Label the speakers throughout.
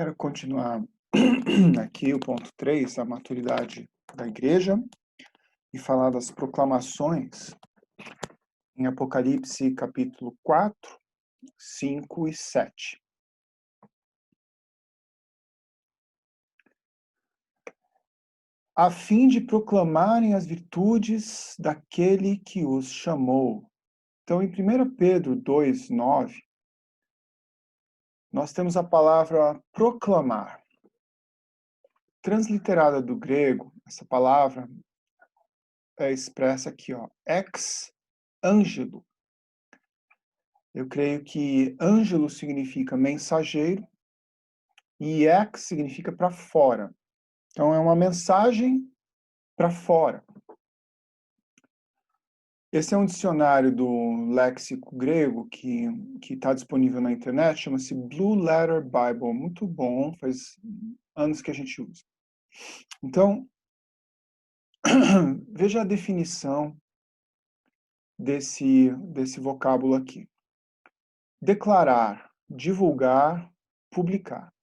Speaker 1: Quero continuar aqui o ponto 3, a maturidade da igreja, e falar das proclamações em Apocalipse capítulo 4, 5 e 7. A fim de proclamarem as virtudes daquele que os chamou. Então, em 1 Pedro 2, 9, nós temos a palavra proclamar. Transliterada do grego, essa palavra é expressa aqui, ex angelo. Eu creio que ângelo significa mensageiro e ex significa para fora. Então, é uma mensagem para fora. Esse é um dicionário do léxico grego que está disponível na internet, chama-se Blue Letter Bible. Muito bom, faz anos que a gente usa. Então, veja a definição desse vocábulo aqui. Declarar, divulgar, publicar.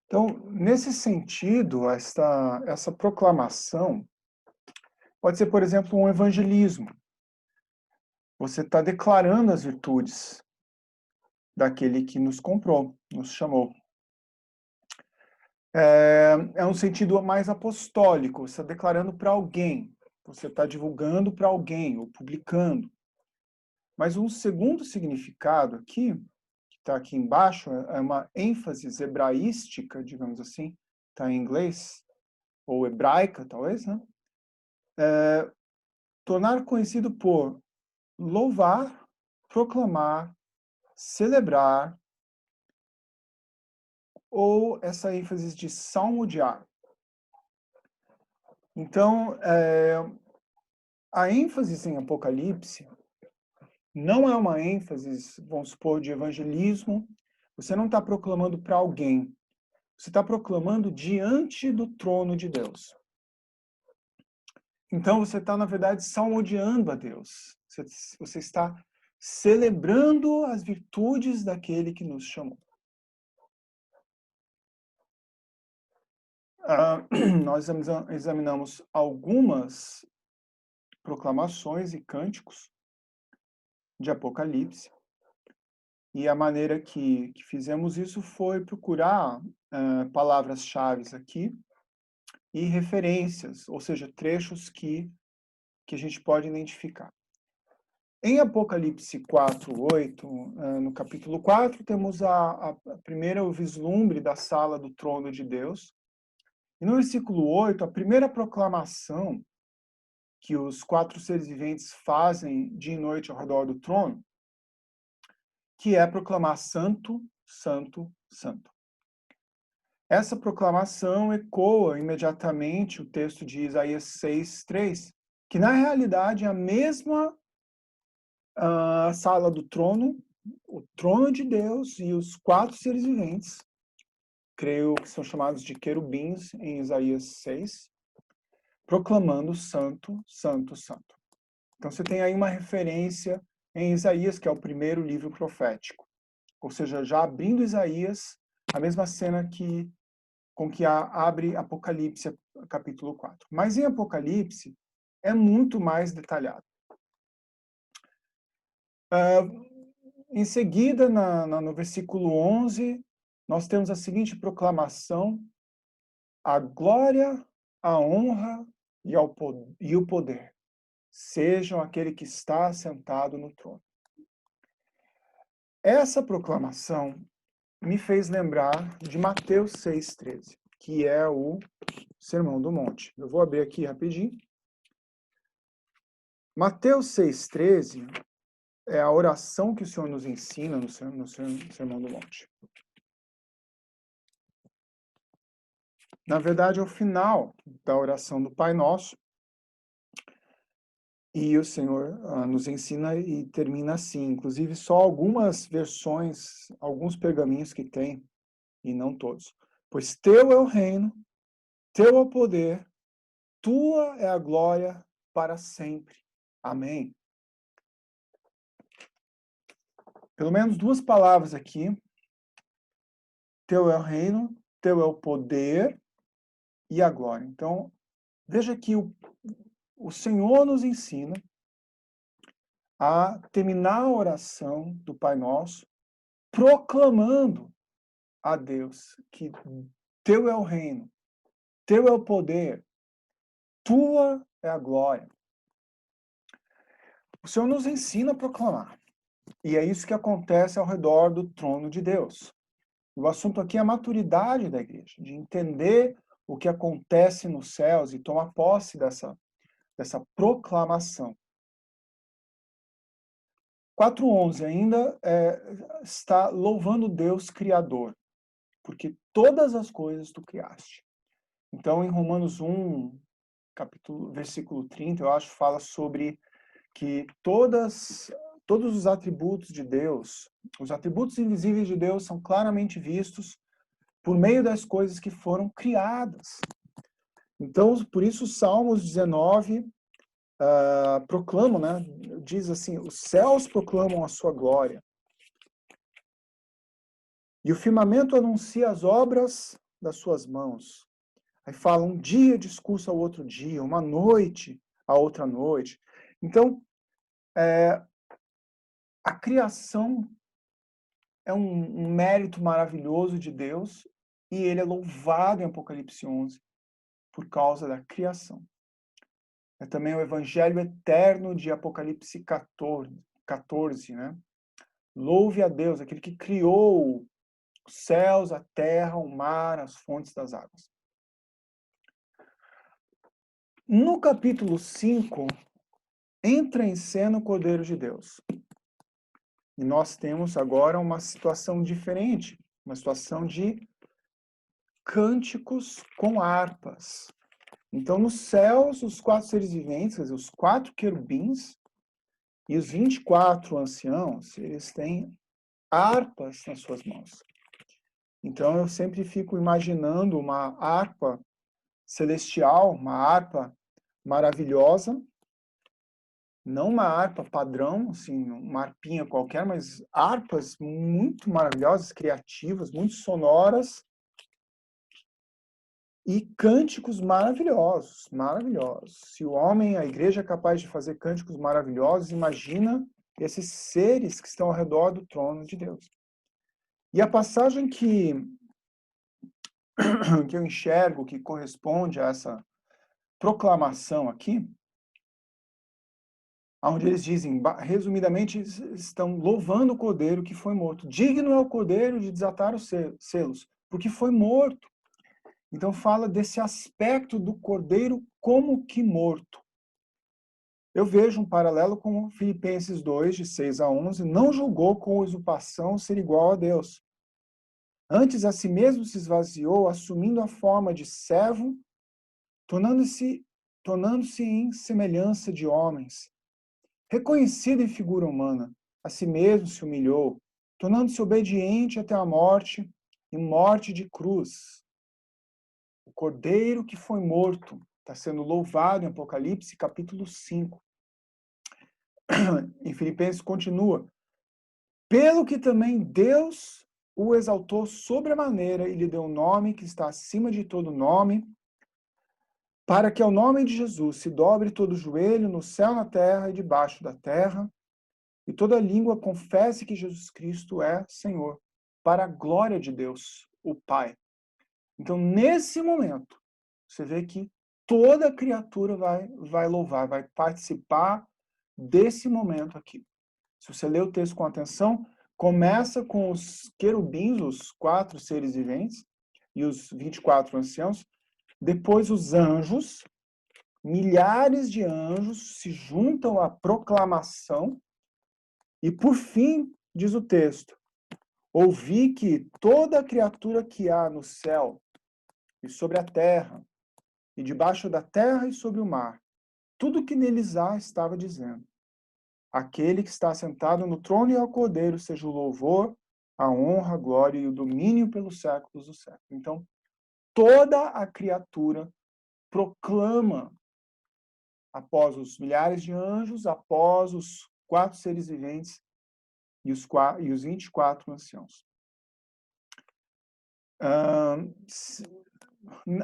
Speaker 1: Então, nesse sentido, essa proclamação pode ser, por exemplo, um evangelismo. Você está declarando as virtudes daquele que nos comprou, nos chamou. É um sentido mais apostólico, você está declarando para alguém, você está divulgando para alguém, ou publicando. Mas um segundo significado aqui, que está aqui embaixo, é uma ênfase hebraística, digamos assim, está em inglês, ou hebraica, talvez, né? Tornar conhecido por louvar, proclamar, celebrar, ou essa ênfase de salmodiar. Então, a ênfase em Apocalipse não é uma ênfase, vamos supor, de evangelismo. Você não está proclamando para alguém. Você está proclamando diante do trono de Deus. Então, você está, na verdade, salmodiando a Deus. Você está celebrando as virtudes daquele que nos chamou. Nós examinamos algumas proclamações e cânticos de Apocalipse, e a maneira que fizemos isso foi procurar palavras-chave aqui e referências, ou seja, trechos que a gente pode identificar. Em Apocalipse 4:8, no capítulo 4, temos a primeira vislumbre da sala do trono de Deus. E no versículo 8, a primeira proclamação que os 4 seres viventes fazem dia e noite ao redor do trono, que é proclamar santo, santo, santo. Essa proclamação ecoa imediatamente o texto de Isaías 6:3, que na realidade é a mesma sala do trono, o trono de Deus e os 4 seres viventes, creio que são chamados de querubins em Isaías 6, proclamando santo, santo, santo. Então você tem aí uma referência em Isaías, que é o primeiro livro profético. Ou seja, já abrindo Isaías, a mesma cena com que abre Apocalipse, capítulo 4. Mas em Apocalipse é muito mais detalhado. Em seguida, no versículo 11, nós temos a seguinte proclamação: a glória, a honra e o poder sejam aquele que está sentado no trono. Essa proclamação me fez lembrar de Mateus 6:13, que é o Sermão do Monte. Eu vou abrir aqui rapidinho. Mateus 6:13 é a oração que o Senhor nos ensina no Sermão do Monte. Na verdade, é o final da oração do Pai Nosso, e o Senhor nos ensina e termina assim. Inclusive, só algumas versões, alguns pergaminhos que tem, e não todos. Pois teu é o reino, teu é o poder, tua é a glória para sempre. Amém. Pelo menos 2 palavras aqui teu é o reino, teu é o poder e a glória. Então, veja que o Senhor nos ensina a terminar a oração do Pai Nosso, proclamando a Deus que teu é o reino, teu é o poder, tua é a glória. O Senhor nos ensina a proclamar. E é isso que acontece ao redor do trono de Deus. O assunto aqui é a maturidade da igreja, de entender o que acontece nos céus e tomar posse dessa proclamação. 4:11 ainda está louvando Deus Criador, porque todas as coisas tu criaste. Então, em Romanos 1, versículo 30, eu acho, fala sobre que todos os atributos de Deus, os atributos invisíveis de Deus são claramente vistos por meio das coisas que foram criadas. Então, por isso, Salmos 19 proclamam, né? Diz assim, os céus proclamam a sua glória. E o firmamento anuncia as obras das suas mãos. Aí fala, um dia discurso ao outro dia, uma noite a outra noite. Então, a criação é um mérito maravilhoso de Deus e ele é louvado em Apocalipse 11 por causa da criação. É também o evangelho eterno de Apocalipse 14, né? Louve a Deus, aquele que criou os céus, a terra, o mar, as fontes das águas. No capítulo 5, entra em cena o Cordeiro de Deus. E nós temos agora uma situação diferente, uma situação de cânticos com harpas. Então, nos céus, os 4 seres viventes, quer dizer, os 4 querubins e os 24 anciãos, eles têm harpas nas suas mãos. Então, eu sempre fico imaginando uma harpa celestial, uma harpa maravilhosa, não uma harpa padrão, assim, uma harpinha qualquer, mas harpas muito maravilhosas, criativas, muito sonoras e cânticos maravilhosos, maravilhosos. Se o homem, a igreja é capaz de fazer cânticos maravilhosos, imagina esses seres que estão ao redor do trono de Deus. E a passagem que eu enxergo que corresponde a essa proclamação aqui, onde eles dizem, resumidamente, estão louvando o Cordeiro que foi morto. Digno é o Cordeiro de desatar os selos, porque foi morto. Então fala desse aspecto do Cordeiro como que morto. Eu vejo um paralelo com Filipenses 2, de 6-11, não julgou com usurpação ser igual a Deus. Antes a si mesmo se esvaziou, assumindo a forma de servo, tornando-se em semelhança de homens. Reconhecido em figura humana, a si mesmo se humilhou, tornando-se obediente até a morte e morte de cruz. O Cordeiro que foi morto está sendo louvado em Apocalipse, capítulo 5. Em Filipenses continua, pelo que também Deus o exaltou sobremaneira e lhe deu um nome que está acima de todo nome, para que ao nome de Jesus se dobre todo o joelho no céu, na terra e debaixo da terra, e toda língua confesse que Jesus Cristo é Senhor, para a glória de Deus, o Pai. Então, nesse momento, você vê que toda criatura vai louvar, vai participar desse momento aqui. Se você ler o texto com atenção, começa com os querubins, os 4 seres viventes, e os 24 anciãos, depois os anjos, milhares de anjos se juntam à proclamação, e por fim, diz o texto, ouvi que toda criatura que há no céu e sobre a terra, e debaixo da terra e sobre o mar, tudo que neles há estava dizendo, aquele que está sentado no trono e ao Cordeiro seja o louvor, a honra, a glória e o domínio pelos séculos dos séculos. Então, toda a criatura proclama, após os milhares de anjos, após os 4 seres viventes e os 24 anciãos.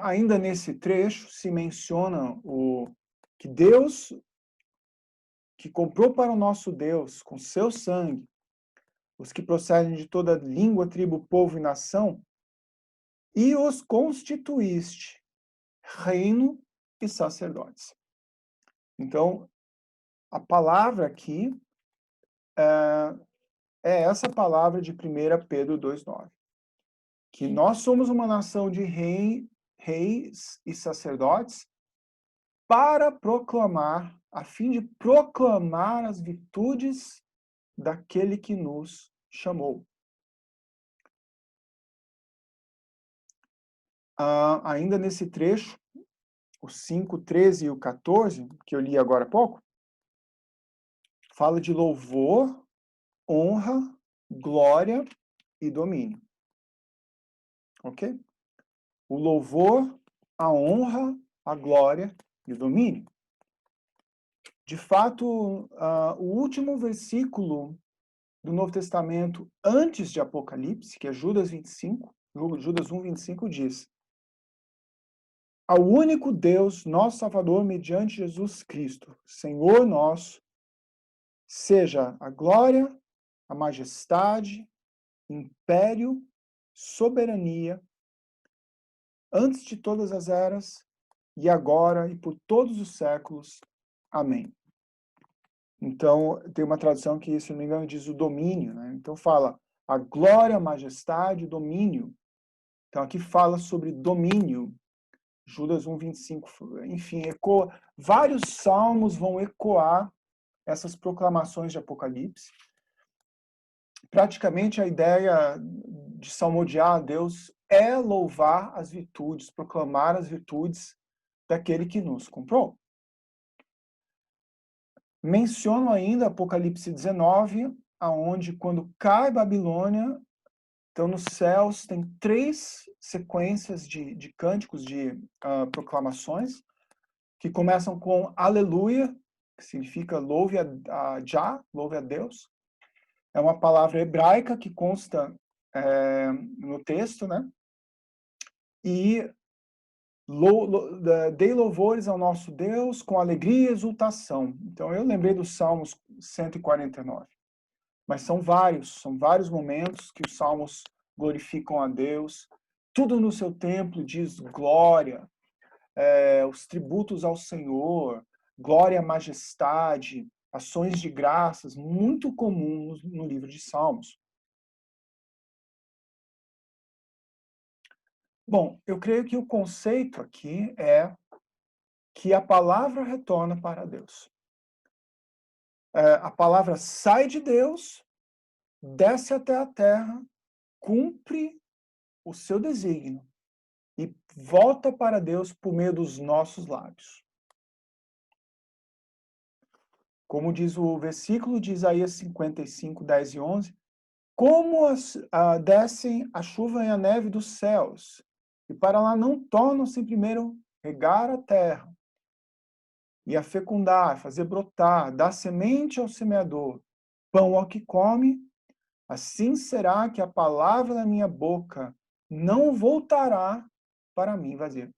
Speaker 1: Ainda nesse trecho se menciona que Deus, que comprou para o nosso Deus com seu sangue, os que procedem de toda língua, tribo, povo e nação, e os constituíste reino e sacerdotes. Então, a palavra aqui é essa palavra de 1 Pedro 2,9. Que nós somos uma nação de reis e sacerdotes para proclamar, a fim de proclamar as virtudes daquele que nos chamou. Ainda nesse trecho, o 5, 13 e o 14, que eu li agora há pouco, fala de louvor, honra, glória e domínio. Ok? O louvor, a honra, a glória e o domínio. De fato, o último versículo do Novo Testamento antes de Apocalipse, que é Judas 25, Judas 1, 25, diz: ao único Deus, nosso Salvador, mediante Jesus Cristo, Senhor nosso, seja a glória, a majestade, império, soberania, antes de todas as eras, e agora e por todos os séculos. Amém. Então, tem uma tradução que, se não me engano, diz o domínio, né? Então fala a glória, a majestade, o domínio. Então aqui fala sobre domínio. Judas 1, 25, enfim, ecoa. Vários salmos vão ecoar essas proclamações de Apocalipse. Praticamente a ideia de salmodiar a Deus é louvar as virtudes, proclamar as virtudes daquele que nos comprou. Menciono ainda Apocalipse 19, aonde quando cai Babilônia, então nos céus tem 3 sequências de cânticos, de proclamações, que começam com aleluia, que significa louve a Jah, louve a Deus. É uma palavra hebraica que consta no texto, né? E dei louvores ao nosso Deus com alegria e exultação. Então, eu lembrei dos Salmos 149. Mas são vários momentos que os Salmos glorificam a Deus. Tudo no seu templo diz glória, os tributos ao Senhor, glória, majestade, ações de graças, muito comuns no livro de Salmos. Bom, eu creio que o conceito aqui é que a palavra retorna para Deus. A palavra sai de Deus, desce até a terra, cumpre o seu desígnio e volta para Deus por meio dos nossos lábios. Como diz o versículo de Isaías 55, 10 e 11, como descem a chuva e a neve dos céus, e para lá não tornam-se primeiro regar a terra, e a fecundar, fazer brotar, dar semente ao semeador, pão ao que come, assim será que a palavra da minha boca não voltará para mim vazia.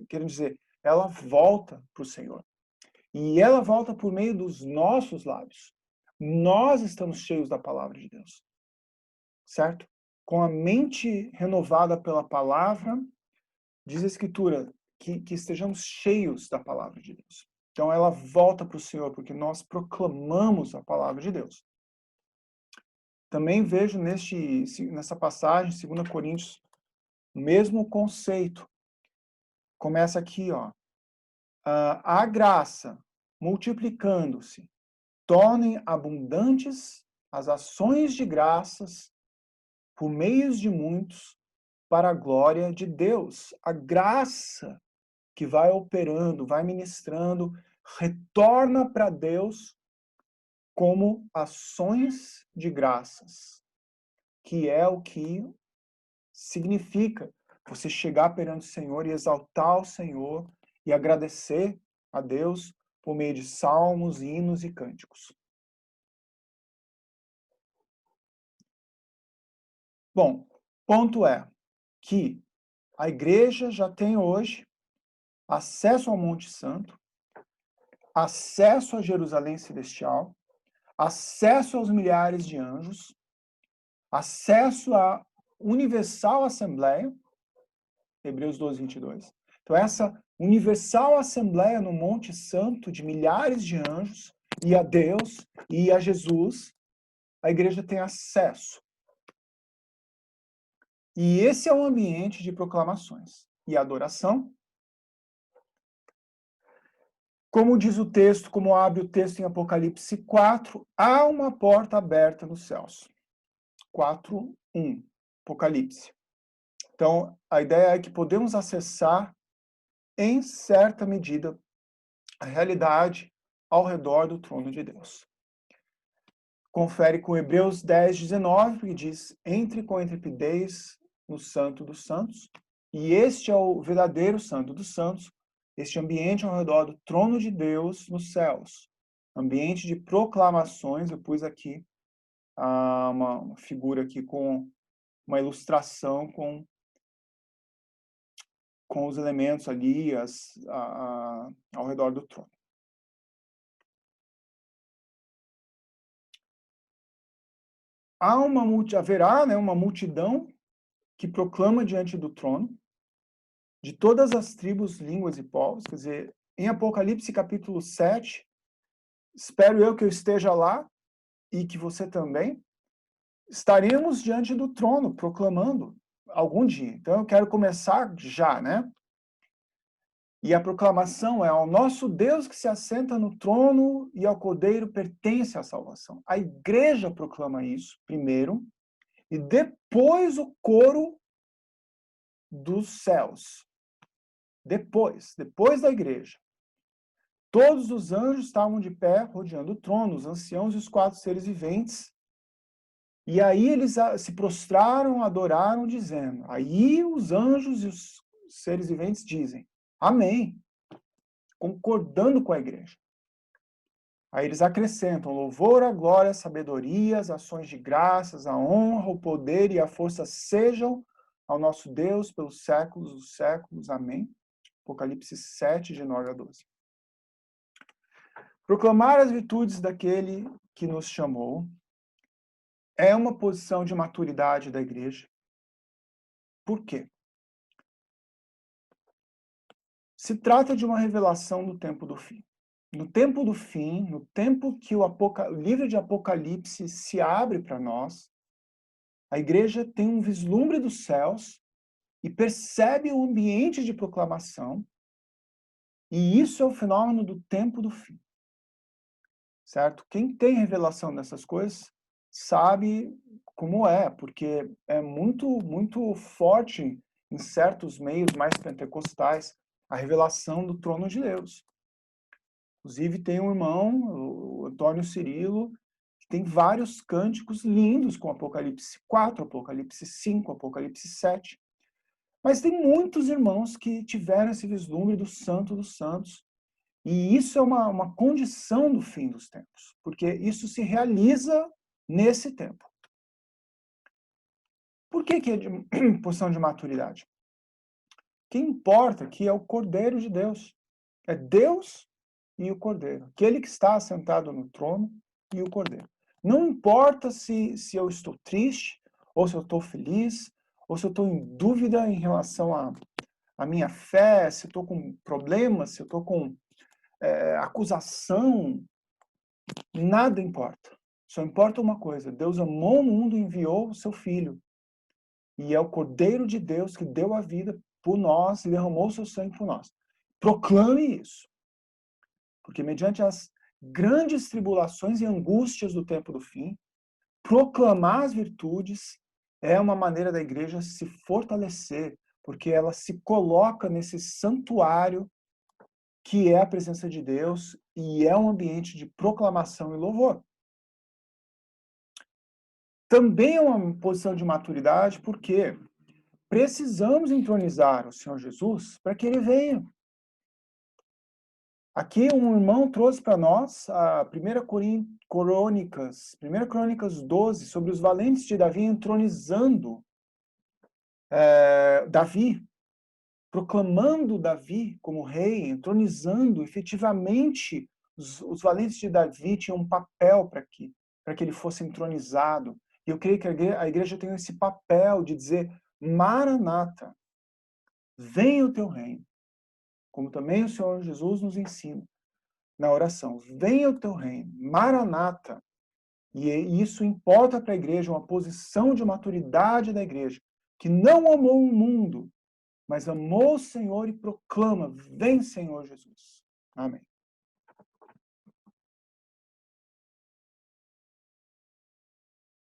Speaker 1: Quero dizer, ela volta para o Senhor. E ela volta por meio dos nossos lábios. Nós estamos cheios da palavra de Deus. Certo? Com a mente renovada pela palavra, diz a Escritura que estejamos cheios da palavra de Deus. Então ela volta para o Senhor, porque nós proclamamos a palavra de Deus. Também vejo nessa passagem, 2 Coríntios, o mesmo conceito. Começa aqui, ó. A graça, multiplicando-se, tornem abundantes as ações de graças por meios de muitos para a glória de Deus. A graça que vai operando, vai ministrando, retorna para Deus como ações de graças, que é o que significa você chegar perante o Senhor e exaltar o Senhor e agradecer a Deus por meio de salmos, hinos e cânticos. Bom, ponto é, que a igreja já tem hoje acesso ao Monte Santo, acesso a Jerusalém Celestial, acesso aos milhares de anjos, acesso à universal Assembleia, Hebreus 12, 22. Então, essa universal Assembleia no Monte Santo de milhares de anjos, e a Deus, e a Jesus, a igreja tem acesso. E esse é o ambiente de proclamações e adoração. Como diz o texto, como abre o texto em Apocalipse 4, há uma porta aberta nos céus. 4:1, Apocalipse. Então, a ideia é que podemos acessar, em certa medida, a realidade ao redor do trono de Deus. Confere com Hebreus 10:19, que diz: entre com intrepidez no Santo dos Santos, e este é o verdadeiro Santo dos Santos, este ambiente ao redor do trono de Deus nos céus, ambiente de proclamações. Eu pus aqui uma figura aqui com uma ilustração com os elementos ali ao redor do trono. Haverá, né, uma multidão que proclama diante do trono, de todas as tribos, línguas e povos. Quer dizer, em Apocalipse capítulo 7, espero eu que eu esteja lá, e que você também, estaremos diante do trono, proclamando, algum dia. Então eu quero começar já, né? E a proclamação é: ao nosso Deus que se assenta no trono e ao Cordeiro pertence a salvação. A igreja proclama isso primeiro, e depois o coro dos céus. Depois da igreja. Todos os anjos estavam de pé, rodeando o trono, os anciãos e os 4 seres viventes. E aí eles se prostraram, adoraram, dizendo. Aí os anjos e os seres viventes dizem: amém, concordando com a igreja. Aí eles acrescentam: louvor, a glória, a sabedoria, as ações de graças, a honra, o poder e a força sejam ao nosso Deus pelos séculos dos séculos. Amém. Apocalipse 7, de 9 a 12. Proclamar as virtudes daquele que nos chamou é uma posição de maturidade da igreja. Por quê? Se trata de uma revelação do tempo do fim. No tempo do fim, no tempo que o livro de Apocalipse se abre para nós, a igreja tem um vislumbre dos céus e percebe o ambiente de proclamação, e isso é o fenômeno do tempo do fim. Certo? Quem tem revelação dessas coisas sabe como é, porque é muito forte em certos meios mais pentecostais a revelação do trono de Deus. Inclusive tem um irmão, o Antônio Cirilo, que tem vários cânticos lindos com Apocalipse 4, Apocalipse 5, Apocalipse 7. Mas tem muitos irmãos que tiveram esse vislumbre do Santo dos Santos. E isso é uma condição do fim dos tempos, porque isso se realiza nesse tempo. Por que é de posição de maturidade? Quem importa aqui é o Cordeiro de Deus. É Deus e o Cordeiro. Aquele que está assentado no trono e o Cordeiro. Não importa se eu estou triste, ou se eu estou feliz, ou se eu estou em dúvida em relação à minha fé, se eu estou com problemas, se eu estou com acusação, nada importa. Só importa uma coisa: Deus amou o mundo e enviou o seu Filho. E é o Cordeiro de Deus que deu a vida por nós e derramou o seu sangue por nós. Proclame isso. Porque mediante as grandes tribulações e angústias do tempo do fim, proclamar as virtudes é uma maneira da igreja se fortalecer, porque ela se coloca nesse santuário que é a presença de Deus e é um ambiente de proclamação e louvor. Também é uma posição de maturidade, porque precisamos entronizar o Senhor Jesus para que ele venha. Aqui um irmão trouxe para nós a 1 Crônicas 12, sobre os valentes de Davi entronizando Davi, proclamando Davi como rei, entronizando efetivamente os valentes de Davi tinham um papel para que ele fosse entronizado. E eu creio que a igreja tem esse papel de dizer: Maranata, venha o teu reino. Como também o Senhor Jesus nos ensina na oração: venha o teu reino, Maranata. E isso importa para a igreja, uma posição de maturidade da igreja, que não amou o mundo, mas amou o Senhor e proclama: vem, Senhor Jesus. Amém.